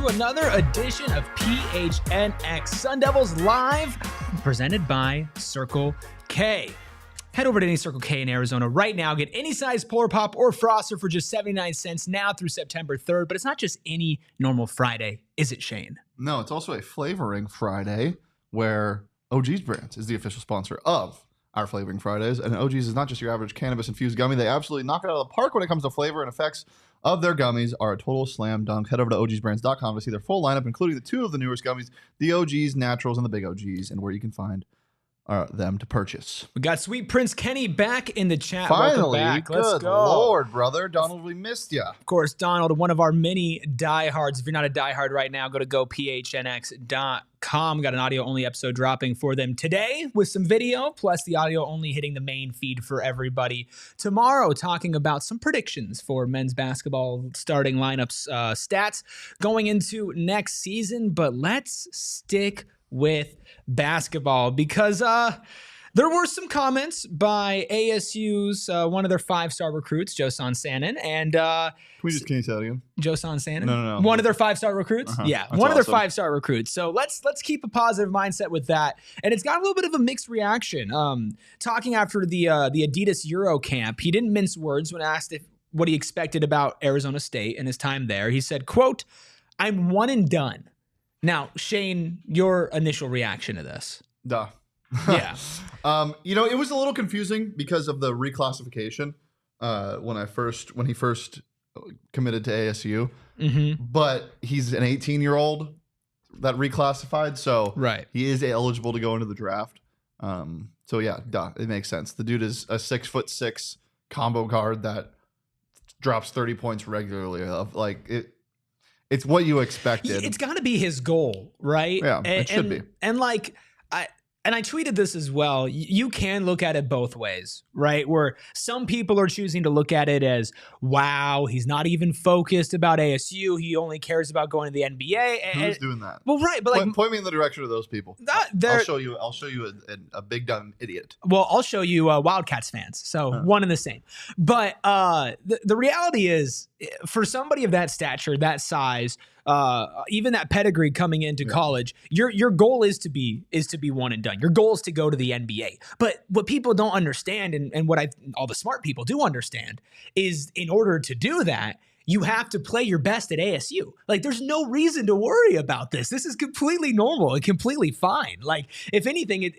Another edition of PHNX Sun Devils Live, presented by Circle K. Head over to any Circle K in Arizona right now. Get any size Polar Pop or Froster for just 79 cents now through September 3rd. But it's not just any normal Friday, is it, Shane? No, it's also a flavoring Friday where OG's Brands is the official sponsor of our Flavoring Fridays. And OG's is not just your average cannabis-infused gummy. They absolutely knock it out of the park when it comes to flavor, and effects of their gummies are a total slam dunk. Head over to ogsbrands.com to see their full lineup, including the two of the newest gummies, the OG's Naturals and the Big OG's, and where you can find them to purchase. We got Sweet Prince Kenny back in the chat. Finally, back. Good Let's go. Lord, brother. Donald, we missed you. Of course, Donald, one of our many diehards. If you're not a diehard right now, go to gophnx.com. Got an audio-only episode dropping for them today with some video, plus the audio-only hitting the main feed for everybody. Tomorrow, talking about some predictions for men's basketball starting lineups, stats going into next season. But let's stick with basketball because there were some comments by ASU's one of their 5-star recruits, Joson Sanon, and Can you say that again? Joson Sanon? No. One of their 5-star recruits? Yeah, that's one of their awesome. 5-star recruits. So let's keep a positive mindset with that. And it's got a little bit of a mixed reaction. Talking after the Adidas Euro camp, he didn't mince words when asked what he expected about Arizona State and his time there. He said, quote, "I'm one and done." Now, Shane, your initial reaction to this? Duh. Yeah. It was a little confusing because of the reclassification when he first committed to ASU. Mm-hmm. But he's an 18-year-old that reclassified, so Right. he is eligible to go into the draft. So yeah, duh, it makes sense. The dude is a 6'6" combo guard that drops 30 points regularly. It's what you expected. It's got to be his goal, right? Yeah, it should be. And I tweeted this as well. You can look at it both ways, right? Where some people are choosing to look at it as, wow, he's not even focused about ASU. He only cares about going to the NBA. Who's doing that? Well, right, but point me in the direction of those people. I'll show you a big dumb idiot. Well, I'll show you Wildcats fans. So one and the same. But the reality is, for somebody of that stature, that size, even that pedigree coming into college, your goal is to be one and done. Your goal is to go to the NBA. But what people don't understand, and what all the smart people do understand, is in order to do that, you have to play your best at ASU. Like, there's no reason to worry about this. This is completely normal and completely fine. Like, if anything,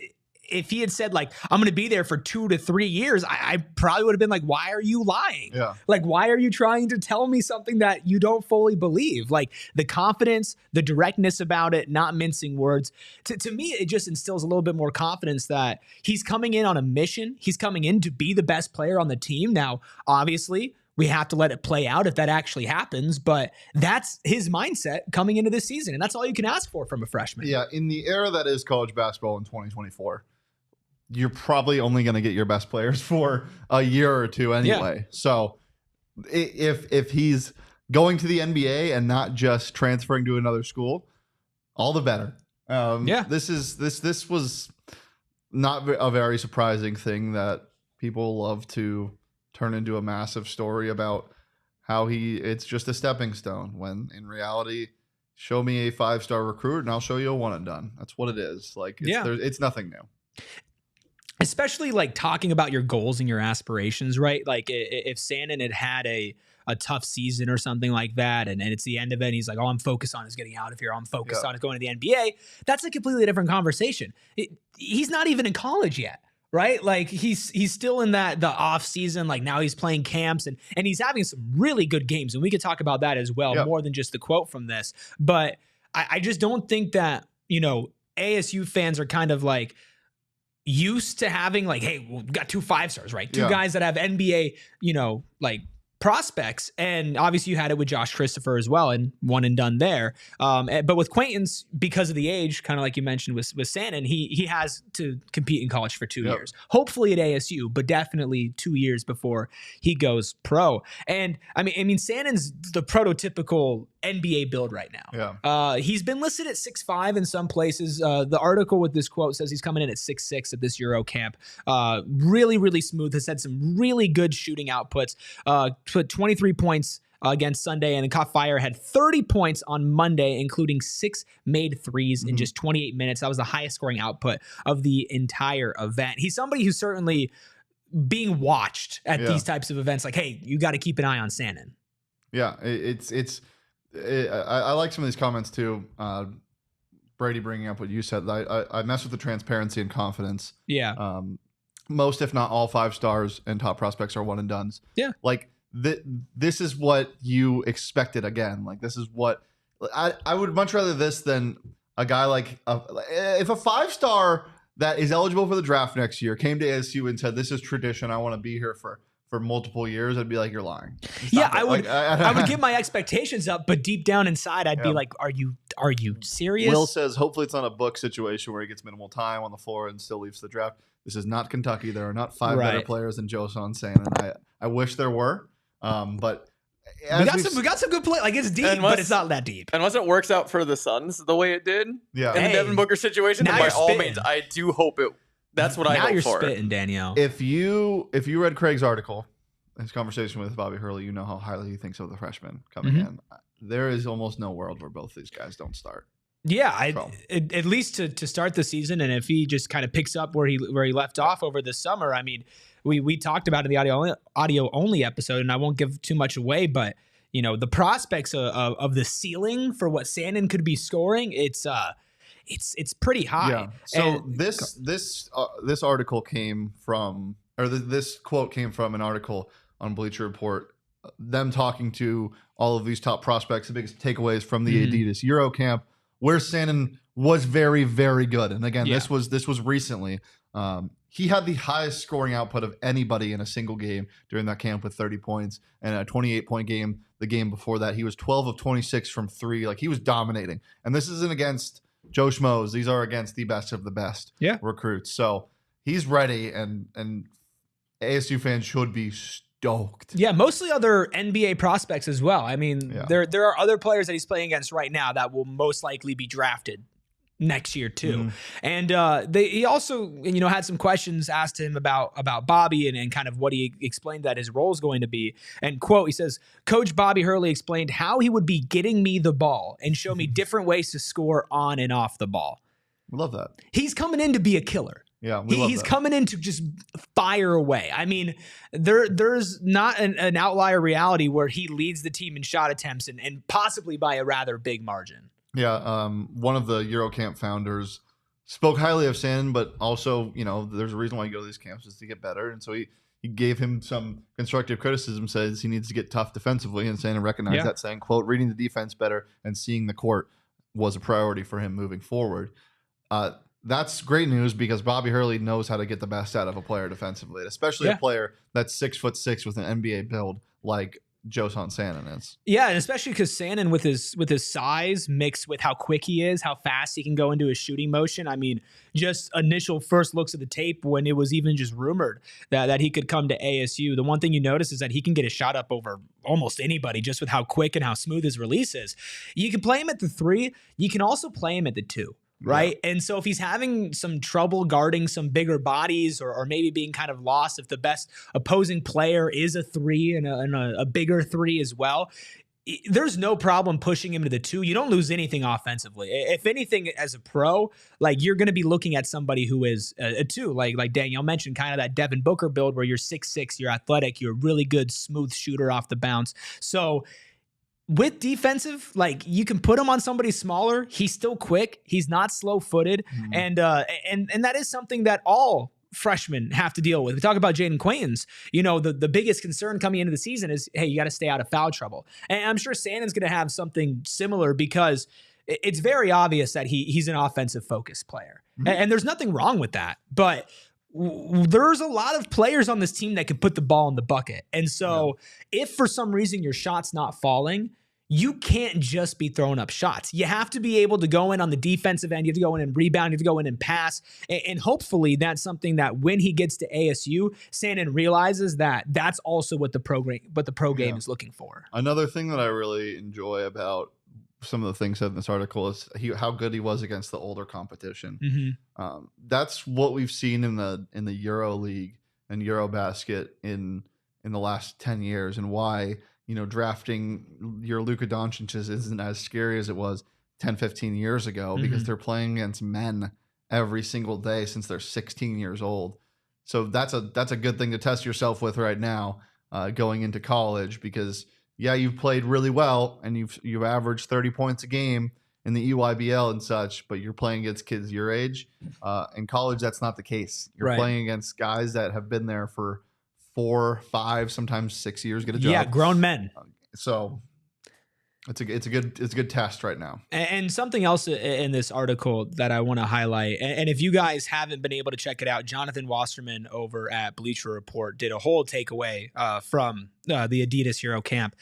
if he had said, like, I'm going to be there for 2 to 3 years, I probably would have been like, why are you lying? Yeah. Like, why are you trying to tell me something that you don't fully believe? Like, the confidence, the directness about it, not mincing words. To me, it just instills a little bit more confidence that he's coming in on a mission. He's coming in to be the best player on the team. Now, obviously, we have to let it play out if that actually happens, but that's his mindset coming into this season, and that's all you can ask for from a freshman. Yeah, in the era that is college basketball in 2024, you're probably only going to get your best players for a year or two anyway. Yeah. So if he's going to the NBA and not just transferring to another school, all the better. This was not a very surprising thing that people love to turn into a massive story about how it's just a stepping stone, when in reality, show me a 5-star recruit and I'll show you a one and done. That's what it is. Like, it's nothing new. Especially like talking about your goals and your aspirations, right? Like if Sanon had a tough season or something like that, and it's the end of it, and he's like, all I'm focused on is getting out of here. I'm focused on is going to the NBA. That's a completely different conversation. He's not even in college yet. Right? Like he's still in the off season. Like now he's playing camps and he's having some really good games. And we could talk about that as well, more than just the quote from this. But I just don't think that, ASU fans are kind of like used to having like, hey, we've got 2 5-stars, right? Two Yeah. guys that have NBA, like prospects. And obviously you had it with Josh Christopher as well, and one and done there. But with Quaintance, because of the age, kind of like you mentioned with Sanon, he has to compete in college for 2 years, hopefully at ASU, but definitely 2 years before he goes pro. And I mean, Sanon's the prototypical NBA build right now. Yeah. He's been listed at 6'5" in some places. The article with this quote says he's coming in at 6'6" at this Euro camp. Really, really smooth. Has had some really good shooting outputs. Put 23 points against Sunday, and then caught fire. Had 30 points on Monday, including 6 made threes in just 28 minutes. That was the highest scoring output of the entire event. He's somebody who's certainly being watched at these types of events. Like, hey, you got to keep an eye on Sanon. Yeah, I like some of these comments too. Brady bringing up what you said. I mess with the transparency and confidence. Yeah. Most, if not all, 5-stars and top prospects are one and dones. Yeah. Like this is what you expected again. Like this is what I would much rather this than a guy like if a 5-star that is eligible for the draft next year came to ASU and said, "This is tradition. I want to be here for multiple years," I'd be like, "You're lying." Yeah, I would. I would get my expectations up, but deep down inside, I'd be like, "Are you serious?" Will says, "Hopefully, it's not a book situation where he gets minimal time on the floor and still leaves the draft. This is not Kentucky. There are not 5 better players than Joson Sanon. I wish there were, but we got some good play. Like it's deep, but it's not that deep. And once it works out for the Suns the way it did, in the Devin Booker situation, then by all means, I do hope it. That's what I hope for. Now you're spitting, Danielle. If you read Craig's article, his conversation with Bobby Hurley, you know how highly he thinks of the freshman coming in. There is almost no world where both these guys don't start. Yeah, at least to start the season, and if he just kind of picks up where he left off over the summer, I mean, we talked about it in the audio only episode, and I won't give too much away, but the prospects of the ceiling for what Sanon could be scoring, it's pretty high. Yeah. So this article came from, or this quote came from an article on Bleacher Report, them talking to all of these top prospects, the biggest takeaways from the Adidas Euro camp, where Sanon was very, very good. And again, this was recently. He had the highest scoring output of anybody in a single game during that camp with 30 points and a 28-point game. The game before that, he was 12 of 26 from 3. Like, he was dominating. And this isn't against Joe Schmoes. These are against the best of the best recruits. So he's ready, and ASU fans should be stoked. Yeah, mostly other NBA prospects as well. I mean, there are other players that he's playing against right now that will most likely be drafted next year too. And he also had some questions asked to him about Bobby and kind of what he explained that his role is going to be. And quote, he says, "Coach Bobby Hurley explained how he would be getting me the ball and show me different ways to score on and off the ball." We love that. He's coming in to be a killer. Yeah, he's coming in to just fire away. I mean, there's not an outlier reality where he leads the team in shot attempts and possibly by a rather big margin. Yeah, one of the Eurocamp founders spoke highly of Sanon, but also, there's a reason why you go to these camps is to get better. And so he gave him some constructive criticism, says he needs to get tough defensively, and Sanon recognized that, saying, quote, "Reading the defense better and seeing the court was a priority for him moving forward." That's great news because Bobby Hurley knows how to get the best out of a player defensively, especially a player that's 6'6" with an NBA build like Joson Sanon is. Yeah, and especially because Sanon with his size mixed with how quick he is, how fast he can go into his shooting motion. I mean, just initial first looks at the tape when it was even just rumored that he could come to ASU. The one thing you notice is that he can get a shot up over almost anybody just with how quick and how smooth his release is. You can play him at the 3. You can also play him at the 2. Right. Yeah. And so if he's having some trouble guarding some bigger bodies or maybe being kind of lost, if the best opposing player is a 3 and a bigger 3 as well, there's no problem pushing him to the 2. You don't lose anything offensively. If anything, as a pro, like you're going to be looking at somebody who is a 2, like Danielle mentioned, kind of that Devin Booker build where you're 6'6", you're athletic, you're a really good, smooth shooter off the bounce. So with defensive, like you can put him on somebody smaller. He's still quick. He's not slow-footed, and that is something that all freshmen have to deal with. We talk about Jaden Quaintance. The biggest concern coming into the season is, hey, you got to stay out of foul trouble. And I'm sure Sanon's going to have something similar because it's very obvious that he's an offensive focused player. Mm-hmm. And there's nothing wrong with that. But there's a lot of players on this team that can put the ball in the bucket. And so if for some reason your shot's not falling, you can't just be throwing up shots. You have to be able to go in on the defensive end. You have to go in and rebound. You have to go in and pass. And hopefully that's something that when he gets to ASU, Sanon realizes that that's also what the pro game is looking for. Another thing that I really enjoy about some of the things said in this article is how good he was against the older competition. Mm-hmm. That's what we've seen in the Euro League and Eurobasket in the last 10 years, and why drafting your Luka Doncic's isn't as scary as it was 10, 15 years ago, because they're playing against men every single day since they're 16 years old. So that's a good thing to test yourself with right now, going into college, because you've played really well and you've averaged 30 points a game in the EYBL and such, but you're playing against kids your age. In college, that's not the case. You're playing against guys that have been there for 4, 5, sometimes 6 years, get a job. Yeah, grown men. So it's a good test right now. And something else in this article that I want to highlight, and if you guys haven't been able to check it out, Jonathan Wasserman over at Bleacher Report did a whole takeaway from the Adidas Hero Camp,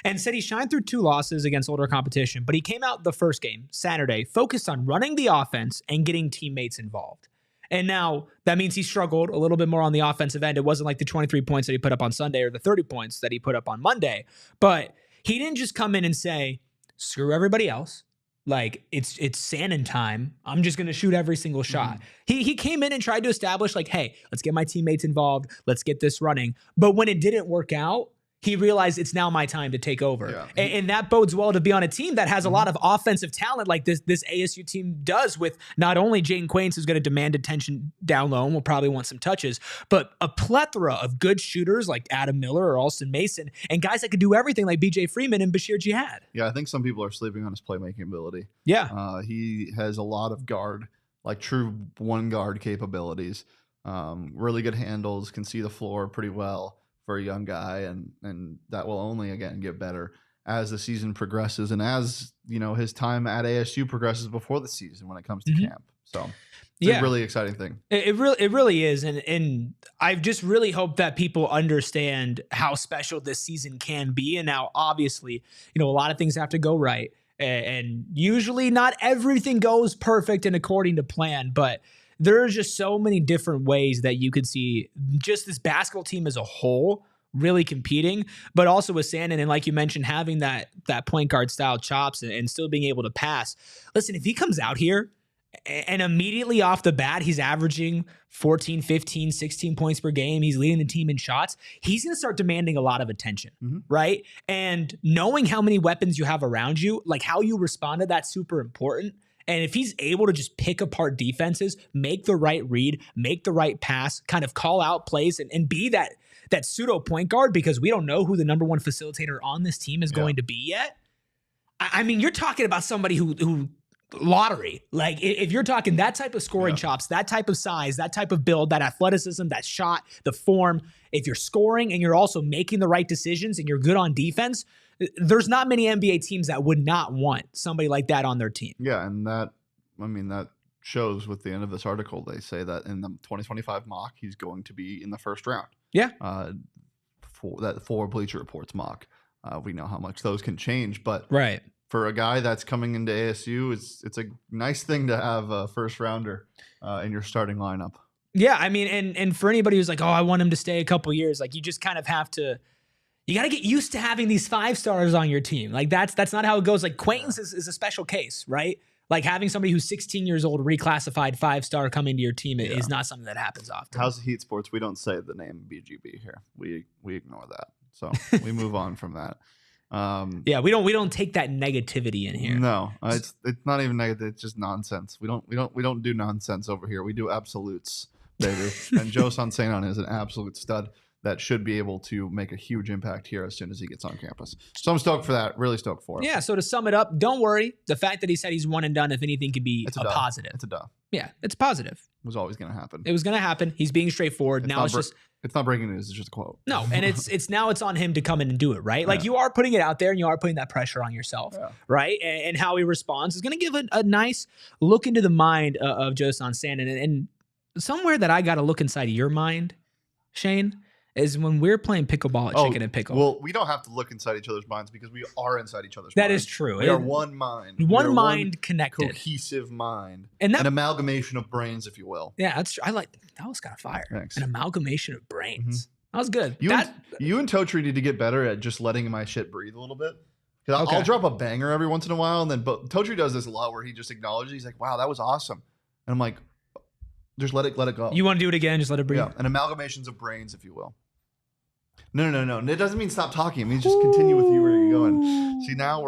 and said he shined through 2 losses against older competition, but he came out the first game, Saturday, focused on running the offense and getting teammates involved. And now that means he struggled a little bit more on the offensive end. It wasn't like the 23 points that he put up on Sunday or the 30 points that he put up on Monday. But he didn't just come in and say, screw everybody else. Like, it's Sanon time. I'm just going to shoot every single shot. He came in and tried to establish, like, hey, let's get my teammates involved. Let's get this running. But when it didn't work out, he realized it's now my time to take over. Yeah. And that bodes well to be on a team that has a lot of offensive talent like this ASU team does, with not only Jaden Quains, who's going to demand attention down low and will probably want some touches, but a plethora of good shooters like Adam Miller or Alston Mason, and guys that could do everything like BJ Freeman and Bashir Jihad. Yeah, I think some people are sleeping on his playmaking ability. Yeah. He has a lot of guard, like true one guard capabilities. Really good handles, can see the floor pretty well for a young guy, and that will only again get better as the season progresses, and as his time at ASU progresses before the season when it comes to camp. So it's a really exciting thing. It really is, and I just really hope that people understand how special this season can be. And now, obviously, a lot of things have to go right, and usually not everything goes perfect and according to plan, but there are just so many different ways that you could see just this basketball team as a whole really competing, but also with Sanon, and like you mentioned, having that point guard style chops and still being able to pass. Listen, if he comes out here and immediately off the bat, he's averaging 14, 15, 16 points per game, he's leading the team in shots, he's going to start demanding a lot of attention, right? And knowing how many weapons you have around you, like how you respond to that's super important. And if he's able to just pick apart defenses, make the right read, make the right pass, kind of call out plays, and be that pseudo point guard, because we don't know who the number one facilitator on this team is going to be yet. I mean, you're talking about somebody who lottery. Like, if you're talking that type of scoring chops, that type of size, that type of build, that athleticism, that shot, the form, if you're scoring and you're also making the right decisions and you're good on defense, there's not many NBA teams that would not want somebody like that on their team. Yeah, and that shows with the end of this article. They say that in the 2025 mock, he's going to be in the first round. Yeah. For Bleacher Report's mock. We know how much those can change, but for a guy that's coming into ASU, it's a nice thing to have a first rounder in your starting lineup. Yeah, I mean, and for anybody who's like, oh, I want him to stay a couple years, like, you just kind of have to. You got to get used to having these 5-stars on your team. Like, that's not how it goes. Like, Quaintance is a special case, right? Like, having somebody who's 16 years old, reclassified 5-star, come into your team is not something that happens often. How's Heat Sports? We don't say the name BGB here. We ignore that. So we move on from that. We don't take that negativity in here. No, it's not even negative. It's just nonsense. We don't do nonsense over here. We do absolutes, baby. And Joson Sanon is an absolute stud. that should be able to make a huge impact here as soon as he gets on campus. So I'm stoked for that. Really stoked for him. Yeah. So to sum it up, don't worry. The fact that he said he's one and done, if anything, could be a positive. It's a duh. Yeah, it's positive. It was always going to happen. It was going to happen. He's being straightforward. Now it's not breaking news. It's just a quote. No, and it's on him to come in and do it, right? Like you are putting it out there and you are putting that pressure on yourself, right? And how he responds is going to give a nice look into the mind of Joson Sanon. And somewhere that I got to look inside of your mind, Shane, is when we're playing pickleball at Chicken and Pickle. Well, we don't have to look inside each other's minds because we are inside each other's minds. That is true. We are one mind. One mind connected. Cohesive mind. And an amalgamation of brains, if you will. Yeah, that's true. That was kind of fire. Thanks. An amalgamation of brains. Mm-hmm. That was good. You and Totri need to get better at just letting my shit breathe a little bit. Because I'll drop a banger every once in a while, and then Totri does this a lot where he just acknowledges. He's like, wow, that was awesome. And I'm like, just let it go. You want to do it again? Just let it breathe? Yeah, an amalgamations of brains, if you will. No. It doesn't mean stop talking. It means just continue with you where you're going. See, now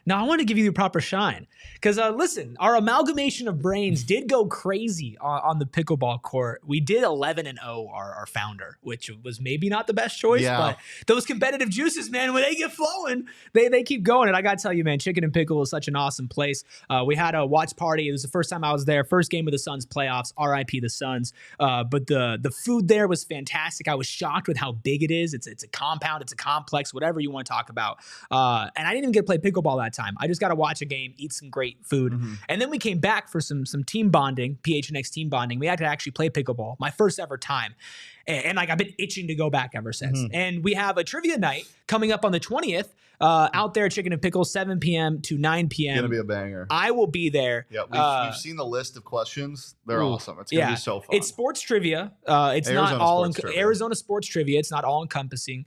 I want to give you the proper shine. Because, listen, our amalgamation of brains did go crazy on the pickleball court. We did 11-0, our founder, which was maybe not the best choice. Yeah. But those competitive juices, man, when they get flowing, they keep going. And I got to tell you, man, Chicken and Pickle is such an awesome place. We had a watch party. It was the first time I was there. First game of the Suns playoffs. RIP the Suns. But the food there was fantastic. I was shocked with how big it is. It's a compound. It's a complex, whatever you want to talk about. And I didn't even get to play pickleball that time. I just got to watch a game, eat some great food. Mm-hmm. And then we came back for some team bonding, PHNX team bonding. We had to actually play pickleball, my first ever time. And like I've been itching to go back ever since. Mm-hmm. And we have a trivia night coming up on the 20th out there at Chicken and Pickle, 7 p.m. to 9 p.m. It's going to be a banger. I will be there. Yeah, we've seen the list of questions. They're awesome. It's going to be so fun. It's sports trivia. It's Arizona not all Arizona sports trivia. It's not all encompassing.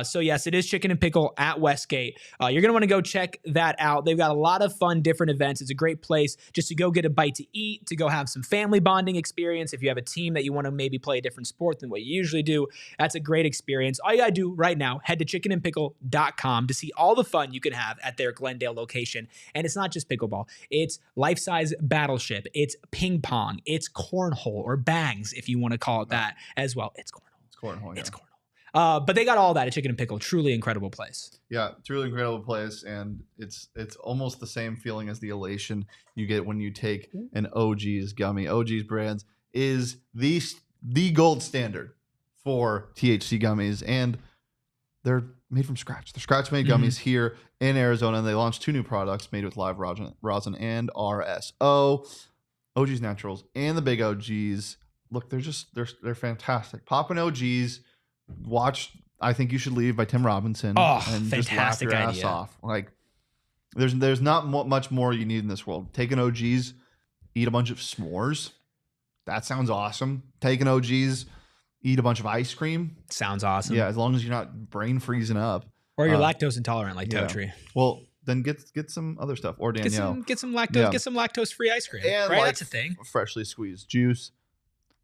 So yes, it is Chicken and Pickle at Westgate. You're going to want to go check that out. They've got a lot of fun, different events. It's a great place just to go get a bite to eat, to go have some family bonding experience. If you have a team that you want to maybe play a different sport than what you usually do, that's a great experience. All you got to do right now, head to chickenandpickle.com to see all the fun you can have at their Glendale location. And it's not just pickleball. It's life-size battleship. It's ping pong. It's cornhole or bags, if you want to call it that as well. It's cornhole. It's cornhole, yeah. It's cornhole. But they got all that at Chicken and Pickle. Truly incredible place. Yeah, truly incredible place, and it's almost the same feeling as the elation you get when you take an OG's gummy. OG's brands is the gold standard for THC gummies, and they're made from scratch. They're scratch-made gummies here in Arizona, and they launched 2 new products made with live rosin and RSO. OG's Naturals and the Big OG's. Look, they're fantastic. Poppin' OG's. Watch I Think You Should Leave by Tim Robinson and just laugh your ass off. Like there's not much more you need in this world. Take an OG's, eat a bunch of s'mores. That sounds awesome. Take an OG's, eat a bunch of ice cream. Sounds awesome. Yeah, as long as you're not brain freezing up. Or you're lactose intolerant like Totri. Well, then get some other stuff. Or Danielle. Get some lactose-free ice cream. And right? That's a thing. Freshly squeezed juice.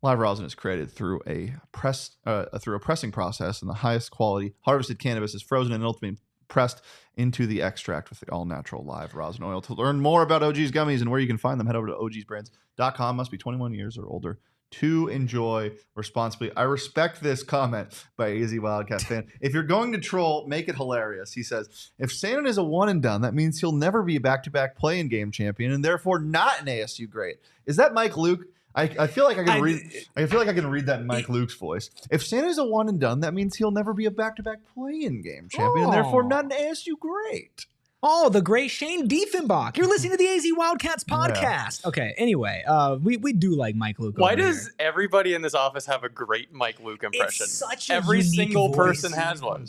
Live rosin is created through a pressing process, and the highest quality harvested cannabis is frozen and ultimately pressed into the extract with the all-natural live rosin oil. To learn more about OG's gummies and where you can find them, head over to ogsbrands.com. Must be 21 years or older to enjoy responsibly. I respect this comment by AZ Wildcat fan. If you're going to troll, make it hilarious. He says, if Sanon is a one and done, that means he'll never be a back-to-back play-in game champion and therefore not an ASU great. Is that Mike Luke? I feel like I can read. I feel like I can read that in Mike Luke's voice. If Santa's a one and done, that means he'll never be a back-to-back play-in game champion, and therefore not an ASU great. Oh, the great Shane Diefenbach. You're listening to the AZ Wildcats podcast. Yeah. Okay. Anyway, we do like Mike Luke. Why does everybody in this office have a great Mike Luke impression? It's such a Every single voice. Person has one.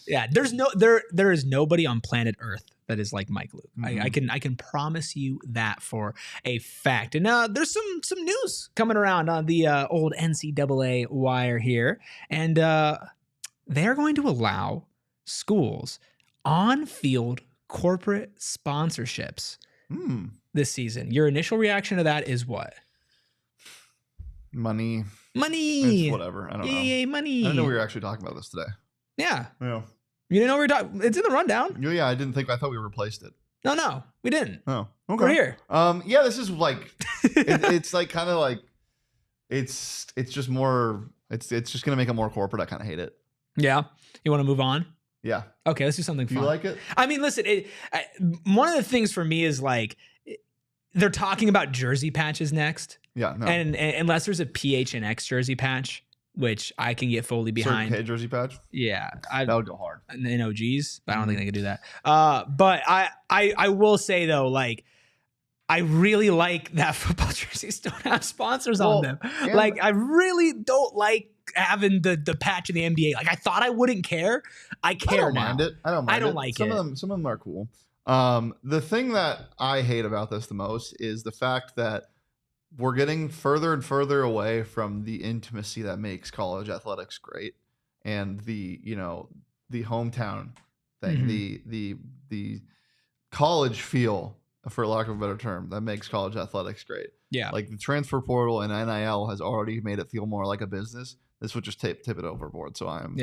Yeah. There is nobody on planet Earth that is like Mike Luke. Mm-hmm. I can promise you that for a fact. And there's some news coming around on the old NCAA wire here, and they're going to allow schools on-field corporate sponsorships this season. Your initial reaction to that is what? Money. It's whatever. I don't know. Yay, money. I didn't know we were actually talking about this today. Yeah. Yeah. You didn't know we were talking? It's in the rundown. Yeah, I thought we replaced it. No, we didn't. Oh, okay. We're here. Yeah, this is like, it's like kind of like, it's just more It's just going to make it more corporate. I kind of hate it. Yeah. You want to move on? Yeah. Okay, let's do something fun. You like it? I mean, listen, one of the things for me is like they're talking about jersey patches next. Yeah. No. And unless there's a PHNX jersey patch, which I can get fully behind. Certain K jersey patch? Yeah. That would go hard. In OGs, but I don't think they could do that. But I will say though, like, I really like that football jerseys don't have sponsors on them. Like, I really don't like having the patch in the NBA. Like, I thought I wouldn't care. I care. I don't mind it. I don't mind it. I don't like it. Some of them are cool. The thing that I hate about this the most is the fact that we're getting further and further away from the intimacy that makes college athletics great, and the hometown thing, the college feel, for lack of a better term, that makes college athletics great. Yeah, like the transfer portal and NIL has already made it feel more like a business. This would just tip it overboard. So I'm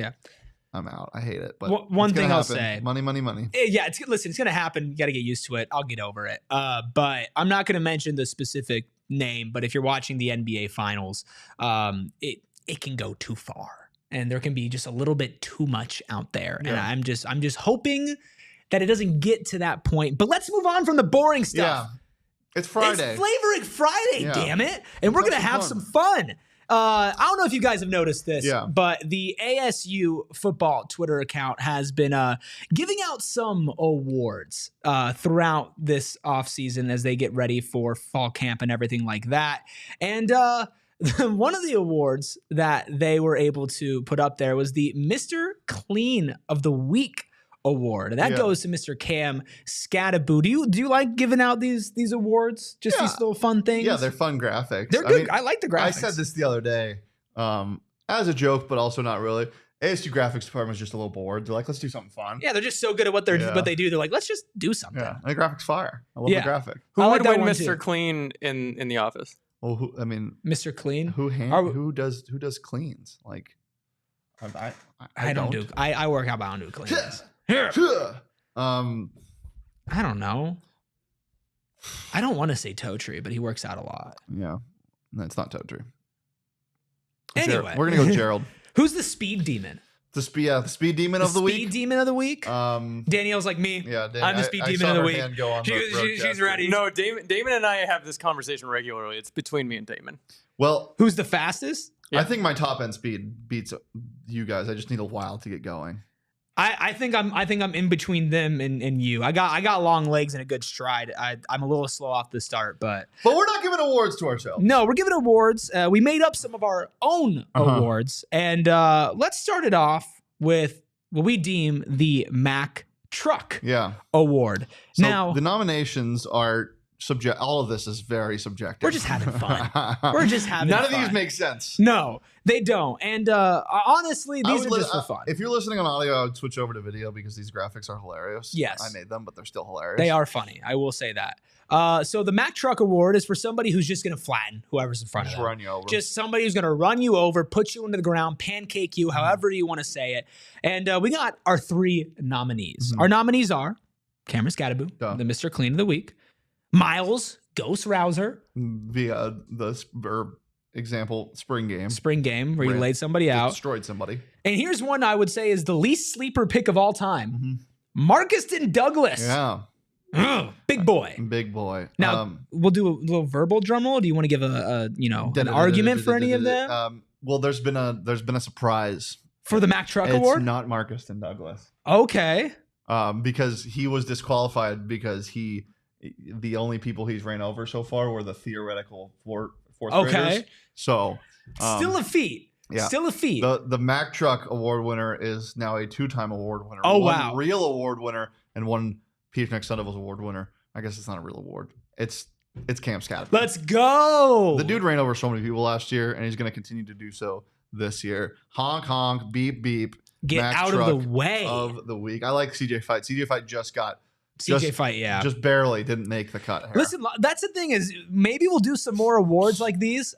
out. I hate it. But one thing I'll say, money. Yeah, it's going to happen. You got to get used to it. I'll get over it. But I'm not going to mention the specific name. But if you're watching the NBA finals, it can go too far, and there can be just a little bit too much out there. Yeah. And I'm just hoping that it doesn't get to that point. But let's move on from the boring stuff. Yeah. It's Friday. It's Flavoring Friday, damn it. And we're going to have some fun. I don't know if you guys have noticed this, but the ASU Football Twitter account has been giving out some awards throughout this offseason as they get ready for fall camp and everything like that. And one of the awards that they were able to put up there was the Mr. Clean of the Week award. And that goes to Mr. Cam Scadaboo. Do you like giving out these awards? Just these little fun things? Yeah, they're fun graphics. They're good. I like the graphics. I said this the other day as a joke, but also not really. ASU graphics department is just a little bored. They're like, let's do something fun. Yeah, they're just so good at what they do. They're like, let's just do something. Yeah, and the graphics fire. I love the graphic. Who would win Mr. Clean in the office? Well, Mr. Clean. Who does cleans? Like, I don't do. I work out, but I don't do cleans. I don't know. I don't want to say Toe Tree, but he works out a lot. Yeah, that's not Toe Tree. Anyway, we're gonna go Gerald. Who's the speed demon? The speed demon of the week. Speed demon of the week. Danielle's like me. Yeah, I'm the speed demon of the week. She's ready. No, Damon and I have this conversation regularly. It's between me and Damon. Well, who's the fastest? Yeah. I think my top end speed beats you guys. I just need a while to get going. I think I'm in between them and you. I got long legs and a good stride. I'm a little slow off the start, but we're not giving awards to ourselves. No, we're giving awards. We made up some of our own awards, and let's start it off with what we deem the Mack Truck Award. So now the nominations are subject. All of this is very subjective. We're just having fun. None of these make sense. No, they don't. And honestly, these are just for fun. If you're listening on audio, I would switch over to video because these graphics are hilarious. Yes. I made them, but they're still hilarious. They are funny. I will say that. So the Mack Truck Award is for somebody who's just going to flatten whoever's in front of them. Run you over. Just somebody who's going to run you over, put you into the ground, pancake you, however you want to say it. And we got our 3 nominees. Our nominees are Cameron Scadaboo, the Mr. Clean of the Week, Miles Ghost Rouser, via example, spring game where you laid somebody out, destroyed somebody. And here's one I would say is the least sleeper pick of all time, Marcuston Douglas. Yeah, big boy. Now we'll do a little verbal drum roll. Do you want to give an argument for any of them? Well, there's been a surprise for the Mack Truck Award. It's not Marcuston Douglas. Okay. Because he was disqualified because the only people he's ran over so far were the theoretical fourth graders. So still a feat. Yeah. Still a feat. The Mack Truck Award winner is now a 2-time award winner. Oh, one wow. real award winner and one PHNX Sun Devils award winner. I guess it's not a real award. It's Cam Scadaboo. Let's go. The dude ran over so many people last year, and he's going to continue to do so this year. Honk, honk, beep, beep. Get Mack out of the way. Of the week. I like CJ Fight. CJ Fight just barely didn't make the cut. Listen, that's the thing is maybe we'll do some more awards like these.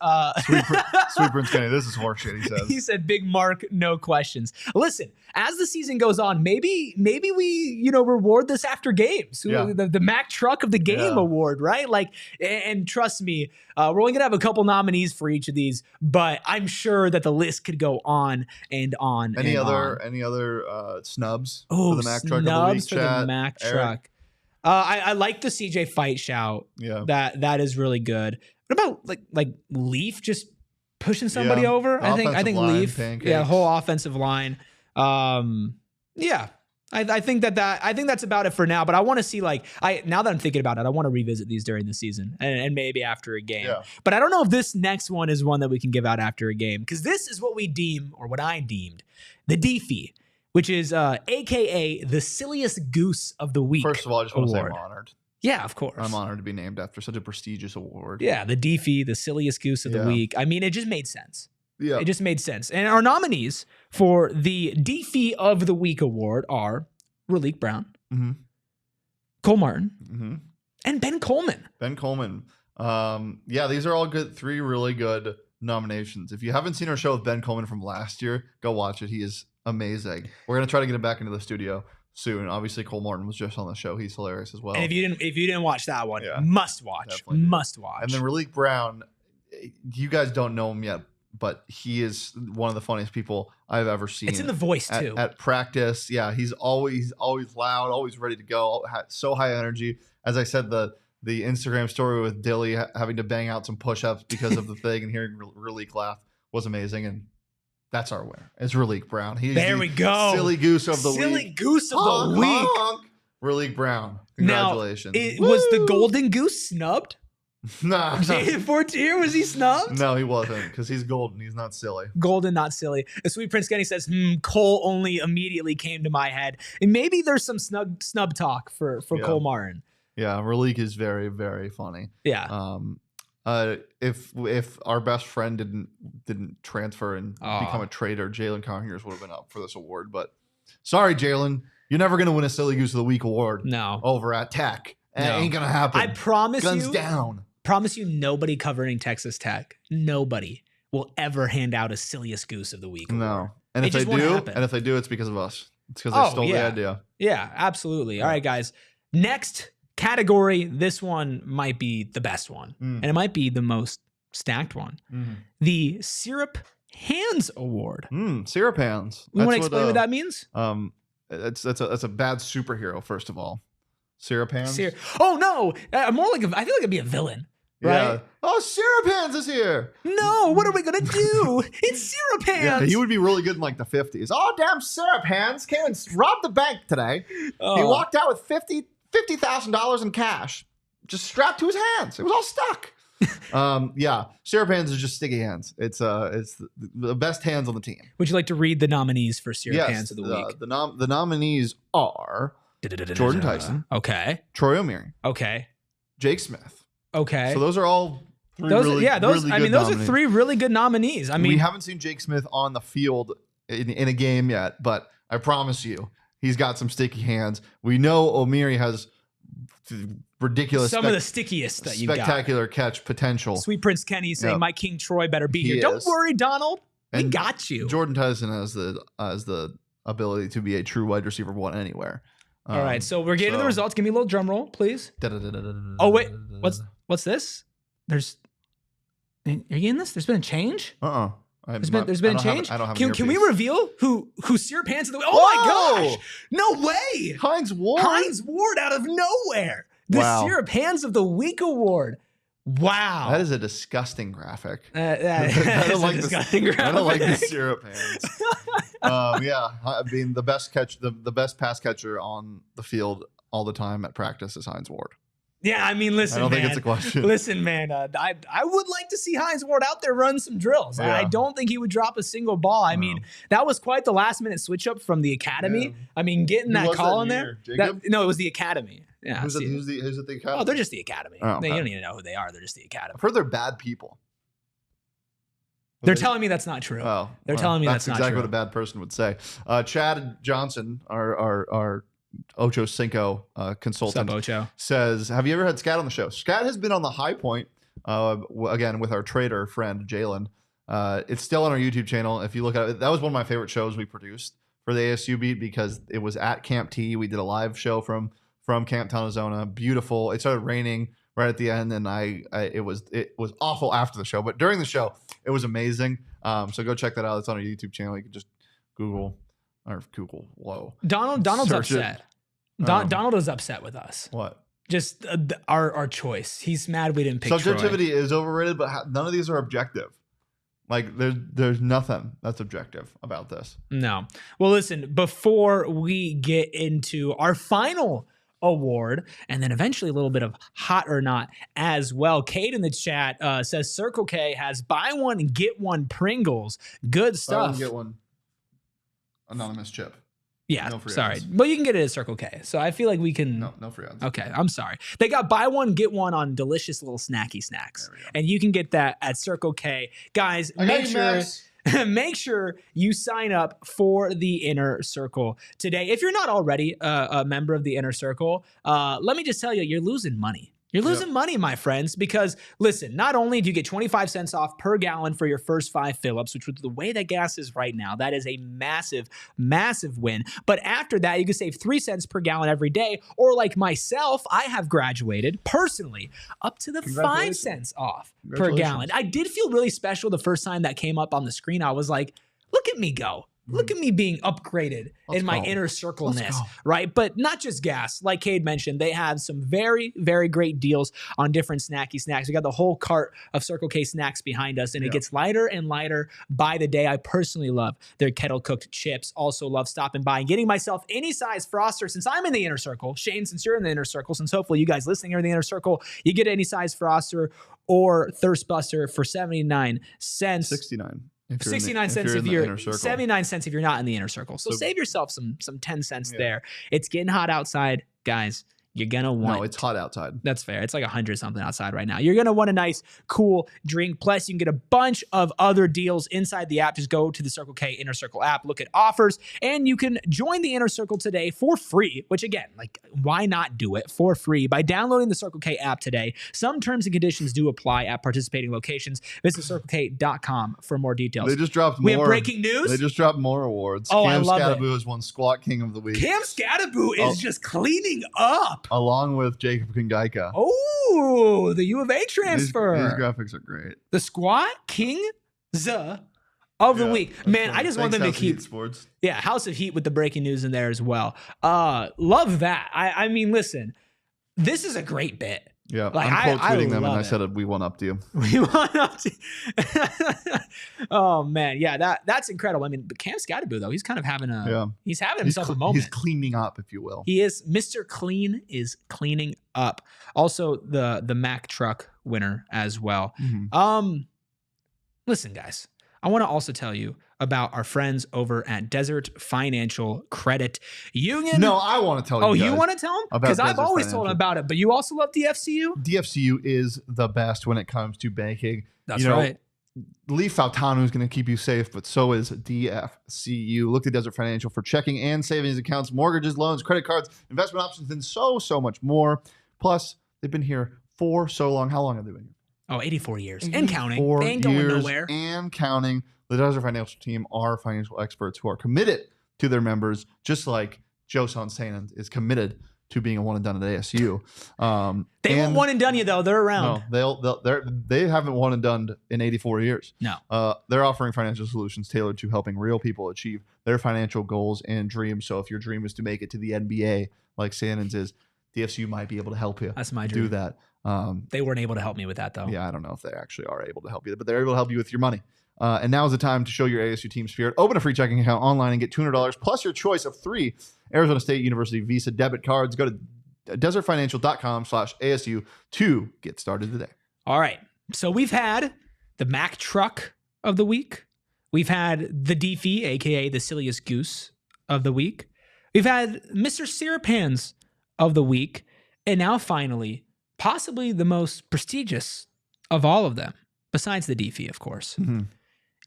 Sweet Prince Kenny, this is horseshit, he says. He said, "Big Mark, no questions." Listen, as the season goes on, maybe we reward this after games. The Mack Truck of the Game award, right? Like, and trust me, We're only going to have a couple nominees for each of these, but I'm sure that the list could go on and on. Any other snubs for the Mac Truck of the week? For the Mac Truck. I like the CJ fight shout. Yeah. That is really good. What about like Leaf just pushing somebody over? I think Leaf. Pancakes. Yeah, whole offensive line. Yeah. I think that's about it for now. But I want to see now that I'm thinking about it, I want to revisit these during the season and maybe after a game. Yeah. But I don't know if this next one is one that we can give out after a game, because this is what we deem, or what I deemed, the DFE, which is AKA the silliest goose of the week. First of all, I just want to say I'm honored. Yeah, of course. I'm honored to be named after such a prestigious award. Yeah, the DFE, the silliest goose of the week. I mean, it just made sense. Yeah. It just made sense. And our nominees for the DFE of the Week award are Raleek Brown, Cole Martin, and Ben Coleman. Ben Coleman. These are all good. 3 really good nominations. If you haven't seen our show with Ben Coleman from last year, go watch it. He is amazing. We're going to try to get him back into the studio soon. Obviously, Cole Martin was just on the show. He's hilarious as well. And if you didn't watch that one, must watch. Must watch. And then Raleek Brown, you guys don't know him yet, but he is one of the funniest people I've ever seen. It's in the voice too. At practice, yeah, he's always loud, always ready to go, so high energy. As I said, the Instagram story with Dilly having to bang out some push-ups because of the thing, and hearing Raleek laugh was amazing. And that's our winner. It's Raleek Brown. There we go. Silly goose of the week. Silly goose of the week. Raleek Brown. Congratulations. Now, was the golden goose snubbed? Nah. Jaden Fortier, was he snubbed? No, he wasn't, because he's golden. He's not silly. Golden, not silly. The Sweet Prince Kenny says, Cole only immediately came to my head. And maybe there's some snub talk for Cole Martin. Yeah, Raleek is very, very funny. Yeah. If our best friend didn't transfer and become a traitor, Jalen Conyers would have been up for this award. But sorry, Jalen, you're never going to win a Silly Goose of the Week award. No. Over at Tech. It ain't going to happen. I promise you. Guns down. Promise you, nobody covering Texas Tech, nobody will ever hand out a silliest goose of the week award. No. And if they do, it's because of us. It's because they stole the idea. Yeah, absolutely. All right, guys. Next category. This one might be the best one. And it might be the most stacked one. The Syrup Hands Award. Syrup Hands. You want to explain what that means? That's a bad superhero, first of all. Syrup Hands? Oh, no. More like I feel like it'd be a villain. Right? Yeah. Oh, Syrup Hands is here. No, what are we going to do? It's Syrup Hands. Yeah, he would be really good in like the 50s. Oh, damn, Syrup Hands came and robbed the bank today. He walked out with $50,000 in cash, just strapped to his hands. It was all stuck. Syrup Hands is just sticky hands. It's the best hands on the team. Would you like to read the nominees for Syrup Hands of the week? The nominees are Jordan Tyson. Okay. Troy O'Meara. Okay. Jake Smith. Okay. So those are all those are 3 really good nominees. I mean, we haven't seen Jake Smith on the field in a game yet, but I promise you, he's got some sticky hands. We know O'Meara has ridiculous, some of the stickiest that you got. Spectacular catch potential. Sweet Prince Kenny saying, "My King Troy better be here." Don't worry, Donald. We got you. Jordan Tyson has the ability to be a true wide receiver 1 anywhere. All right, so we're getting the results. Give me a little drum roll, please. Oh wait, what's this? Are you getting this? There's been a change. There's been a change. I don't have. Can we reveal who Syrup Hands of the week? Oh my gosh! No way! Hines Ward out of nowhere. The Syrup Hands of the Week award. Wow, that is a disgusting graphic. I don't like the Syrup Hands. I mean, the best pass catcher on the field all the time at practice is Hines Ward. Yeah, I mean, listen, man. I don't think it's a question. Listen, man, I would like to see Hines Ward out there run some drills. Yeah. I don't think he would drop a single ball. I mean, that was quite the last-minute switch up from the academy. Yeah. I mean, getting that call in there. No, it was the academy. Yeah. Who's at the academy? Oh, they're just the academy. You don't even know who they are. They're just the academy. I've heard they're bad people. They're telling me that's not true. They're telling me that's not true. That's exactly what a bad person would say. Chad Johnson, our Ocho Cinco consultant, Ocho? Says, have you ever had Scat on the show? Scat has been on the High Point, again, with our trader friend, Jalen. It's still on our YouTube channel. If you look at it, that was one of my favorite shows we produced for the ASU beat because it was at Camp T. We did a live show from Camp Tonazona. Beautiful. It started raining right at the end, and it was awful after the show, but during the show it was amazing. So go check that out. It's on our YouTube channel. You can just Google. Whoa. Donald's upset. Donald is upset with us. What? Just our choice. He's mad we didn't pick Subjectivity Troy. is overrated, but none of these are objective. Like there's nothing that's objective about this. No. Well, listen, before we get into our final award and then eventually a little bit of hot or not as well, Kate in the chat says Circle K has buy one and get one Pringles. Good stuff. Buy one, get one anonymous chip. Yeah, no sorry. But you can get it at Circle K. So I feel like we can. No free ads. Okay, I'm sorry. They got buy one, get one on delicious little snacky snacks. And you can get that at Circle K. Guys, make sure you sign up for the Inner Circle today. If you're not already a member of the Inner Circle, let me just tell you, you're losing money. You're losing money, my friends, because listen, not only do you get 25 cents off per gallon for your first 5 fill-ups, which with the way that gas is right now, that is a massive, massive win. But after that, you can save 3 cents per gallon every day. Or like myself, I have graduated personally up to the 5 cents off per gallon. I did feel really special the first time that came up on the screen. I was like, look at me go. Look at me being upgraded in my Inner Circle-ness, right? But not just gas. Like Cade mentioned, they have some very, very great deals on different snacky snacks. We got the whole cart of Circle K snacks behind us, and it gets lighter and lighter by the day. I personally love their kettle-cooked chips. Also love stopping by and getting myself any size Froster since I'm in the Inner Circle. Shane, since you're in the Inner Circle, since hopefully you guys listening are in the Inner Circle, you get any size Froster or Thirst Buster for 79 cents. 69 cents if you're 79 cents if you're not in the Inner Circle. So save yourself some 10 cents there. It's getting hot outside, guys. You're gonna want. No, it's hot outside. That's fair. It's like 100 something outside right now. You're gonna want a nice, cool drink. Plus, you can get a bunch of other deals inside the app. Just go to the Circle K Inner Circle app, look at offers, and you can join the Inner Circle today for free. Which again, like, why not do it for free by downloading the Circle K app today? Some terms and conditions do apply at participating locations. Visit CircleK.com for more details. They just dropped more. We have breaking news. They just dropped more awards. Oh, Cam I love Scadaboo has won Squat King of the Week. Cam Scadaboo is just cleaning up. Along with Jacob Kingaika. Oh, the U of A transfer. These graphics are great. The Squat King of the week. Man, I just want them to keep sports. Yeah, House of Heat with the breaking news in there as well. Love that. I mean, listen, this is a great bit. Yeah, like, I'm quote tweeting them, and I said, "We won up to you." We won up to. Oh man, yeah, that's incredible. I mean, but Cam Scadaboo though, he's kind of having he's having himself a moment. He's cleaning up, if you will. He is. Mr. Clean is cleaning up. Also, the Mack truck winner as well. Mm-hmm. Listen, guys, I want to also tell you about our friends over at Desert Financial Credit Union. No, I want to tell you. Oh, you want to tell them? Because I've always told them about it, but you also love DFCU? DFCU is the best when it comes to banking. That's right. Lee Faltano is going to keep you safe, but so is DFCU. Look to Desert Financial for checking and savings accounts, mortgages, loans, credit cards, investment options, and so much more. Plus, they've been here for so long. How long have they been here? Oh, 84 years. And counting. They ain't going nowhere. And counting. The Desert Financial team are financial experts who are committed to their members, just like Joson Sanon is committed to being a one and done at ASU. They won't one and done you though. They're around. No, they haven't one and done in 84 years. No. They're offering financial solutions tailored to helping real people achieve their financial goals and dreams. So if your dream is to make it to the NBA, like Sanon's is, DFCU might be able to help you. That's my dream. Do that. They weren't able to help me with that though. Yeah, I don't know if they actually are able to help you, but they're able to help you with your money. And now is the time to show your ASU team spirit. Open a free checking account online and get $200 plus your choice of 3 Arizona State University Visa debit cards. Go to desertfinancial.com/ASU to get started today. All right. So we've had the Mack truck of the week. We've had the Deefy, a.k.a. the silliest goose of the week. We've had Mr. Syrup Hands of the week. And now finally, possibly the most prestigious of all of them, besides the Deefy, of course. Mm-hmm.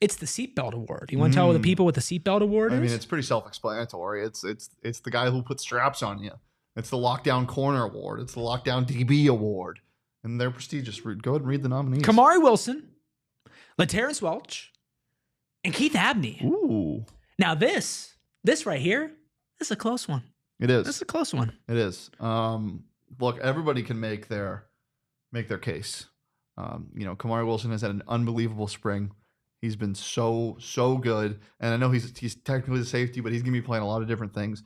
It's the Seatbelt Award. You want to tell the people what the Seatbelt Award is? I mean, it's pretty self-explanatory. It's the guy who puts straps on you. It's the Lockdown Corner Award. It's the Lockdown DB Award. And they're prestigious. Go ahead and read the nominees. Kamari Wilson, LaTerrence Welch, and Keith Abney. Ooh. Now this right here, this is a close one. It is. This is a close one. It is. Look, everybody can make their make their case. Kamari Wilson has had an unbelievable spring. He's been so good, and I know he's technically the safety, but he's going to be playing a lot of different things.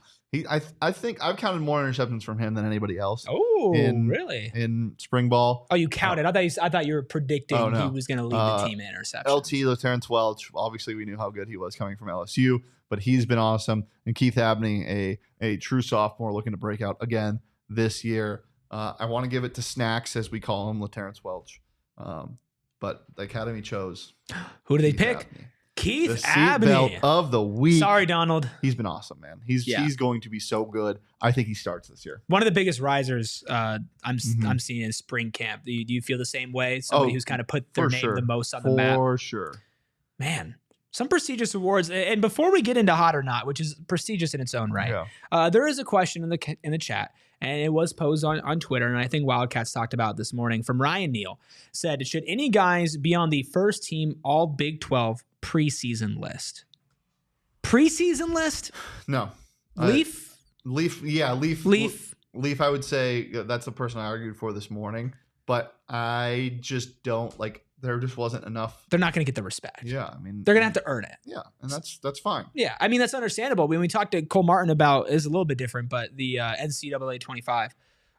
I think I've counted more interceptions from him than anybody else. Oh, really? In spring ball. Oh, you counted? I thought you were predicting he was going to lead the team in interceptions. LT, Terrence Welch. Obviously, we knew how good he was coming from LSU, but he's been awesome. And Keith Abney, a true sophomore, looking to break out again this year. I want to give it to Snacks, as we call him, Terrence Welch. But the Academy chose. Who do they pick? Abney. Keith the Abney. Seatbelt of the week. Sorry, Donald. He's been awesome, man. He's going to be so good. I think he starts this year. One of the biggest risers I'm seeing in spring camp. Do you feel the same way? Somebody who's kind of put their name the most on the map. For sure. Man, some prestigious awards. And before we get into hot or not, which is prestigious in its own right, there is a question in the chat. And it was posed on Twitter, and I think Wildcats talked about it this morning, from Ryan Neal. Said, should any guys be on the first team all Big 12 preseason list? Preseason list? No. Leaf? Leaf, I would say that's the person I argued for this morning. But I just don't, there just wasn't enough. They're not going to get the respect. Yeah, I mean, they're going to have to earn it. Yeah, and that's fine. Yeah, I mean, that's understandable. When we talked to Cole Martin about, is a little bit different, but the NCAA 25,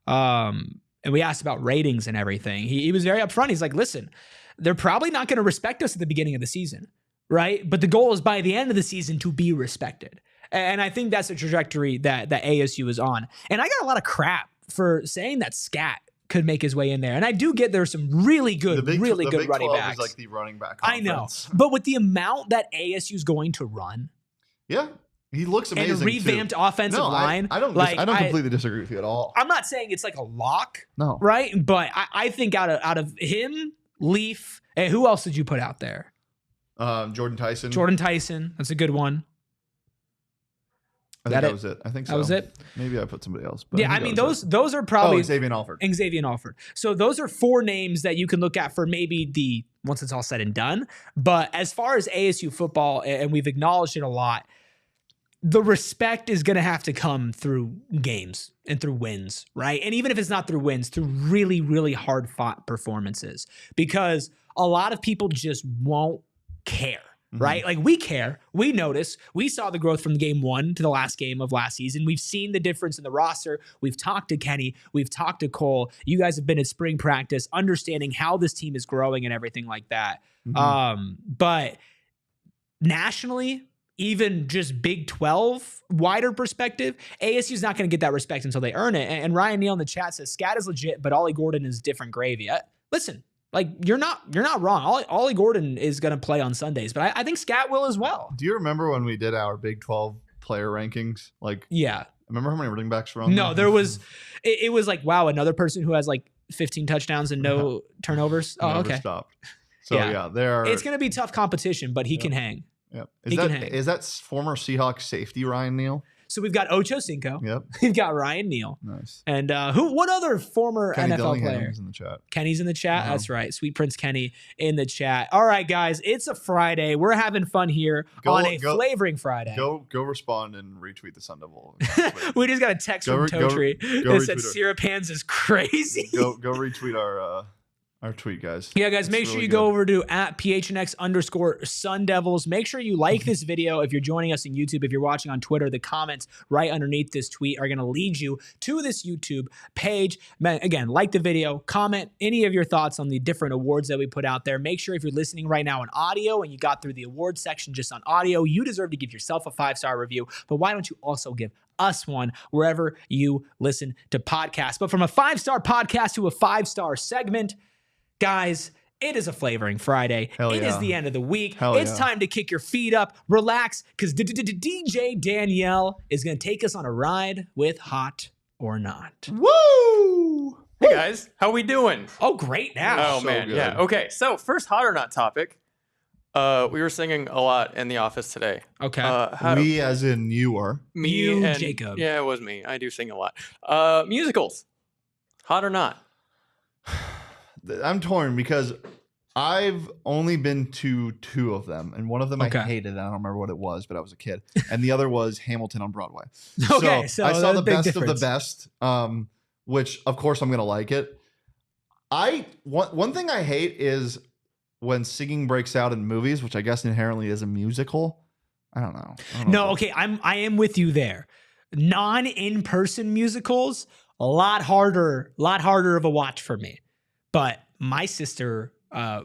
and we asked about ratings and everything. He was very upfront. He's like, listen, they're probably not going to respect us at the beginning of the season, right? But the goal is by the end of the season to be respected. And I think that's the trajectory that ASU is on. And I got a lot of crap for saying that Scat could make his way in there. And I do get there's some really good running backs. Is like the running back I conference. know. But with the amount that ASU is going to run. Yeah. He looks amazing. And a revamped offensive line. I don't completely disagree with you at all. I'm not saying it's like a lock. No. Right? But I think out of him, Leaf, and who else did you put out there? Jordan Tyson. That's a good one. I think that was it. I think so. That was it. Maybe I put somebody else. But yeah, I mean, those are probably Xavier Alford. So those are four names that you can look at for maybe once it's all said and done. But as far as ASU football, and we've acknowledged it a lot, the respect is going to have to come through games and through wins, right? And even if it's not through wins, through really, really hard fought performances, because a lot of people just won't care. Right? Like, we care. We notice. We saw the growth from game 1 to the last game of last season. We've seen the difference in the roster. We've talked to Kenny. We've talked to Cole. You guys have been at spring practice, understanding how this team is growing and everything like that. But nationally, even just Big 12, wider perspective, ASU is not going to get that respect until they earn it. And Ryan Neal in the chat says, Scat is legit, but Ollie Gordon is different gravy. Listen. Like, you're not wrong. Ollie Gordon is going to play on Sundays, but I think Scat will as well. Do you remember when we did our Big 12 player rankings? Yeah. Remember how many running backs were on No, there was, it was like, wow, another person who has 15 touchdowns and no turnovers. Oh, okay. Stopped. So it's going to be tough competition, but he can hang. Yep. Is that former Seahawks safety Ryan Neal? So we've got Ocho Cinco. Yep. We've got Ryan Neal. Nice. And what other former NFL player? Kenny's in the chat. Kenny's in the chat. That's right. Sweet Prince Kenny in the chat. All right, guys. It's a Friday. We're having fun here on a flavoring Friday. Go respond and retweet the Sun Devil. We just got a text from Totri that said Syrup Hands is crazy. Go retweet our tweet, guys. Yeah, guys, make sure you go over to @PHNX_Sun Devils. Make sure you like this video if you're joining us on YouTube. If you're watching on Twitter, the comments right underneath this tweet are going to lead you to this YouTube page. Again, like the video, comment any of your thoughts on the different awards that we put out there. Make sure if you're listening right now on audio and you got through the awards section just on audio, you deserve to give yourself a 5-star review. But why don't you also give us one wherever you listen to podcasts? But from a 5-star podcast to a 5-star segment, guys, it is a Flavoring Friday. It is the end of the week. It's time to kick your feet up, relax, because DJ Danielle is going to take us on a ride with Hot or Not. Woo! Hey, guys. How we doing? Oh, great now. Oh, man. Good. Yeah. Okay. So, first Hot or Not topic. We were singing a lot in the office today. Okay. We as in you are. Me you and Jacob. Yeah, it was me. I do sing a lot. Musicals. Hot or not? I'm torn because I've only been to 2 of them, and one of them I hated. I don't remember what it was, but I was a kid, and the other was Hamilton on Broadway. Okay, so I saw the best difference. of the best, which of course I'm gonna like it. One thing I hate is when singing breaks out in movies, which I guess inherently is a musical. I don't know. No, okay, I am with you there. Non-in-person musicals, a lot harder of a watch for me. But my sister,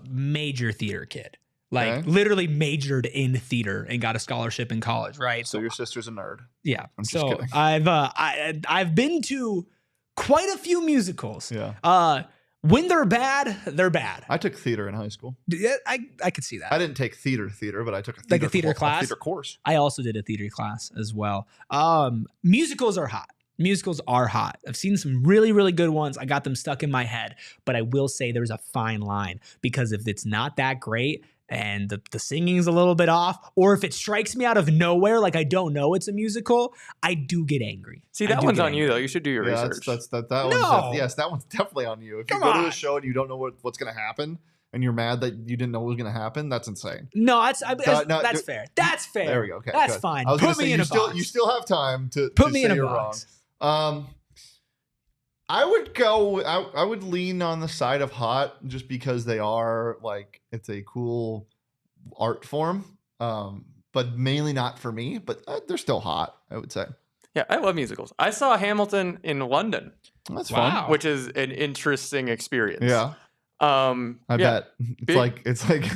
major theater kid, like literally majored in theater and got a scholarship in college, right? So your sister's a nerd. Yeah. I'm just kidding. I've been to quite a few musicals. Yeah. When they're bad, they're bad. I took theater in high school. Yeah, I could see that. I didn't take theater, but I took a theater class, theater course. I also did a theater class as well. Musicals are hot. Musicals are hot. I've seen some really, really good ones. I got them stuck in my head, but I will say there's a fine line, because if it's not that great and the singing's a little bit off, or if it strikes me out of nowhere, like I don't know it's a musical, I do get angry. See, that one's on you though. You should do your research. That one's definitely on you. If you go to a show and you don't know what's going to happen, and you're mad that you didn't know what was going to happen, that's insane. No, that's fair. That's fair. There we go. Okay, that's good. fine. I was Put me in a box. You still have time to put me say in a you're box. Wrong. I would lean on the side of hot, just because they are like, it's a cool art form, but mainly not for me. But they're still hot, I would say. Yeah, I love musicals. I saw Hamilton in London. That's fun. Which is an interesting experience. Yeah. I bet it's like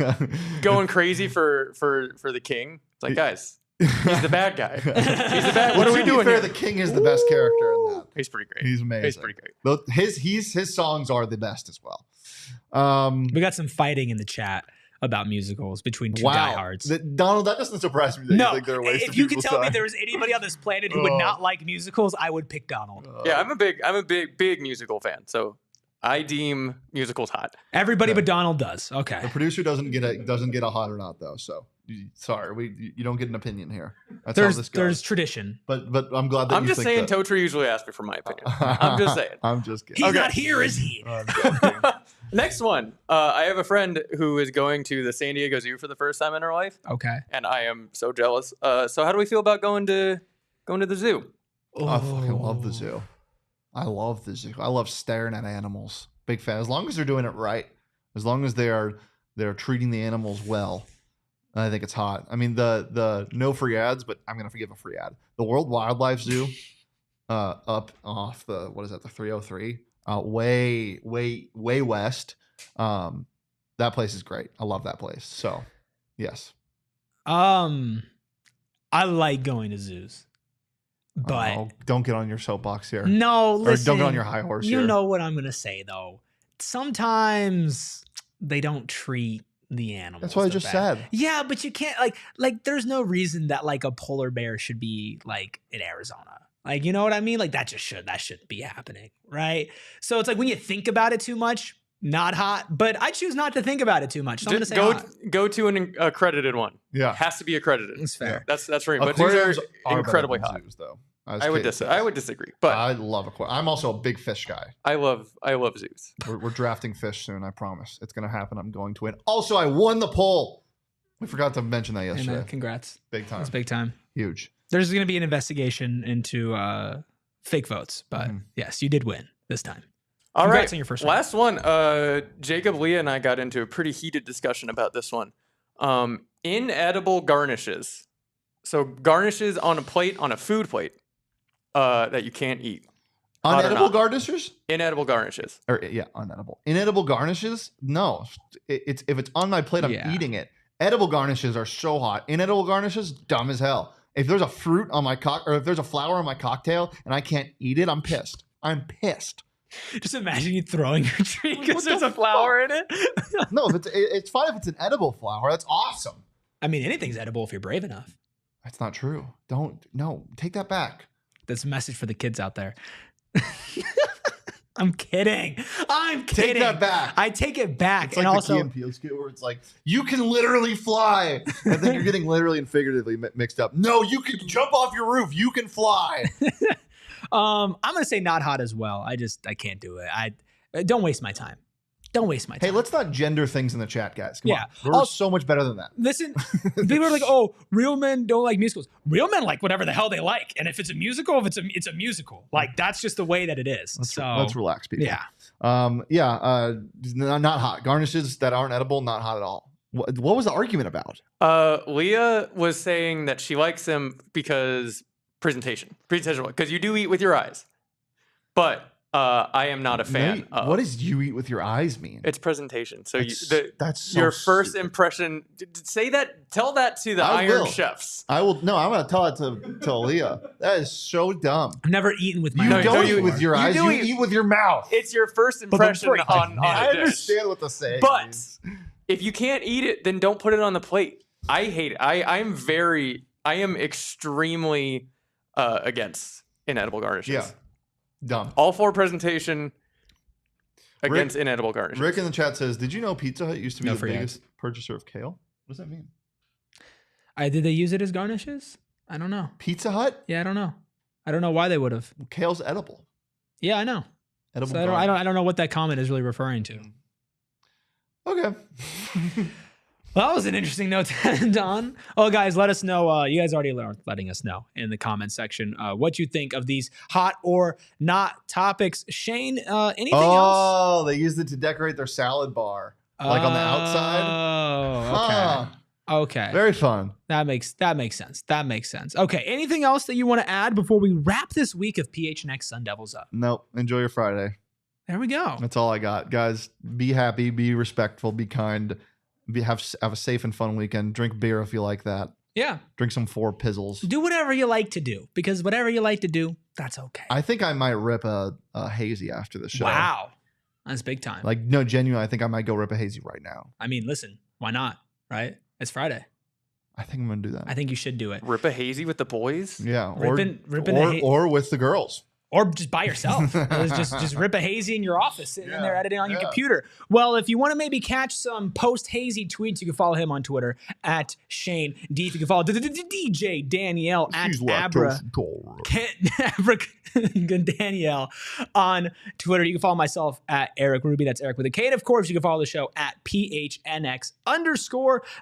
going crazy for the king. It's like, guys, he's the bad guy. He's the bad. What are we doing here? The king is the best character in that. He's pretty great. He's amazing. He's pretty great. His songs are the best as well. We got some fighting in the chat about musicals between two diehards. Donald, that doesn't surprise me that you think they're a waste of if you could people's tell me time. there was anybody on this planet who would not like musicals, I would pick Donald. Yeah, I'm a big musical fan. So I deem musicals hot. Everybody but Donald does. Okay. The producer doesn't get a hot or not though. So sorry, you don't get an opinion here. That's how this goes. There's tradition. But I'm glad that I'm just saying. Totri usually asks me for my opinion. I'm just saying. I'm just kidding. He's not here, is he? Next one. I have a friend who is going to the San Diego Zoo for the first time in her life. Okay. And I am so jealous. So how do we feel about going to the zoo? Oh, I fucking love the zoo. I love the zoo. I love staring at animals. Big fan. As long as they're doing it right, as long as they're treating the animals well, I think it's hot. I mean, the no free ads, but I'm gonna forgive a free ad. The World Wildlife Zoo, up off the 303, way west. That place is great. I love that place. So, yes. I like going to zoos. But don't get on your soapbox here. No, listen. Or don't get on your high horse here. You know what I'm going to say, though. Sometimes they don't treat the animals. That's what I just said. Yeah, but you can't, like, there's no reason that, like, a polar bear should be, like, in Arizona. Like, you know what I mean? Like, that shouldn't be happening, right? So it's like, when you think about it too much, not hot, but I choose not to think about it too much. So I'm going to say go to an accredited one. Yeah. Has to be accredited. That's fair. That's right. But zoos are incredibly hot. Zoos, though. I would disagree. But I love aquarium. I'm also a big fish guy. I love zoos. We're drafting fish soon, I promise. It's going to happen. I'm going to win. Also, I won the poll. We forgot to mention that yesterday. Hey man, congrats. Big time. It's big time. Huge. There's going to be an investigation into fake votes, but yes, you did win this time. All Congrats right, on your first last one. Jacob, Leah, and I got into a pretty heated discussion about this one. Inedible garnishes. So garnishes on a plate, on a food plate, that you can't eat. Unedible garnishes? Inedible garnishes. Unedible. Inedible garnishes? No. If it's on my plate, I'm eating it. Edible garnishes are so hot. Inedible garnishes, dumb as hell. If there's a fruit on my or if there's a flower on my cocktail and I can't eat it, I'm pissed. I'm pissed. Just imagine you throwing your drink because there's a flower in it. No, it's fine if it's an edible flower. That's awesome. I mean, anything's edible if you're brave enough. That's not true. Take that back. That's a message for the kids out there. I'm kidding. Take that back. I take it back. It's like and also, the Key and Peele skit where it's like, you can literally fly. And then you're getting literally and figuratively mixed up. No, you can jump off your roof. You can fly. I'm going to say not hot as well. I can't do it. I don't waste my time. Don't waste my time. Hey, let's not gender things in the chat, guys. Come on. We're so much better than that. Listen, people are like, oh, real men don't like musicals. Real men like whatever the hell they like. And if it's a musical, it's a musical. Like, that's just the way that it is. Let's relax, people. Yeah. Not hot. Garnishes that aren't edible, not hot at all. What was the argument about? Leah was saying that she likes them because presentation, because you do eat with your eyes. But I am not a fan. What does "you eat with your eyes" mean? It's presentation. So that's so your first stupid. impression. Tell that to the Iron Chefs. I will. No, I'm going to tell it to Aaliyah. That is so dumb. I've never eaten with my You eyes. don't eat with your eyes. You eat with your mouth. It's your first impression on I a dish. understand what the saying But means. if you can't eat it, then don't put it on the plate. I hate it. I am extremely against inedible garnishes. Yeah. Dumb. All for presentation against inedible garnishes. Rick in the chat says, "Did you know Pizza Hut used to be the forget. biggest purchaser of kale?" What does that mean? Did they use it as garnishes? I don't know. Pizza Hut? Yeah, I don't know. I don't know why they would have. Kale's edible. Yeah, I know. Edible. So I don't know what that comment is really referring to. Okay. Well, that was an interesting note to end on. Oh, guys, let us know. You guys already letting us know in the comment section what you think of these hot or not topics. Shane, anything else? Oh, they used it to decorate their salad bar, like on the outside. Oh, okay. Very fun. That makes sense. That makes sense. Okay, anything else that you want to add before we wrap this week of PHNX Sun Devils up? Nope. Enjoy your Friday. There we go. That's all I got, guys. Be happy, be respectful, be kind. Have a safe and fun weekend. Drink beer if you like that. Yeah. Drink some 4 Pizzles. Do whatever you like to do, because whatever you like to do, that's okay. I think I might rip a hazy after the show. Wow. That's big time. Like, no, genuinely, I think I might go rip a hazy right now. I mean, listen, why not? Right? It's Friday. I think I'm going to do that. I think you should do it. Rip a hazy with the boys? Yeah. Or with the girls. Or just by yourself. just rip a hazy in your office, sitting in there editing on your computer. Well, if you want to maybe catch some post-hazy tweets, you can follow him on Twitter at Shane D. If you can follow DJ Danielle at Abra Danielle on Twitter. You can follow myself at Eric Ruby. That's Eric with a K. And of course, you can follow the show at PHNX_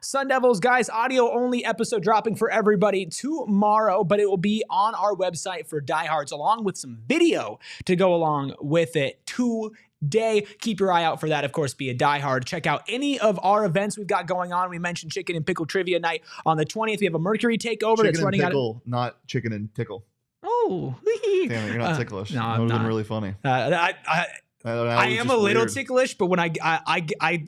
Sun Devils. Guys, audio only episode dropping for everybody tomorrow, but it will be on our website for diehards, along with some video to go along with it today. Keep your eye out for that. Of course, be a diehard. Check out any of our events we've got going on. We mentioned Chicken and Pickle Trivia Night on the 20th. We have a Mercury takeover that's running out. Not chicken and tickle. Oh, damn it! You're not ticklish. No, that would have been really funny. I am a little ticklish, but when I'm Yeah.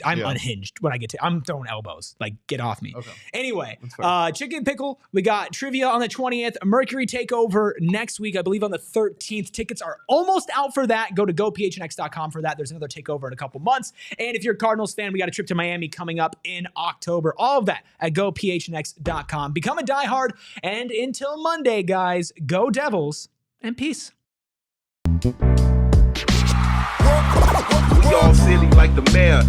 unhinged when I get to, I'm throwing elbows. Like, get off me. Okay. Anyway, Chicken and Pickle, we got trivia on the 20th, Mercury takeover next week, I believe on the 13th. Tickets are almost out for that. Go to gophnx.com for that. There's another takeover in a couple months. And if you're a Cardinals fan, we got a trip to Miami coming up in October. All of that at gophnx.com. Become a diehard. And until Monday, guys, go Devils and peace. We all silly like the mayor.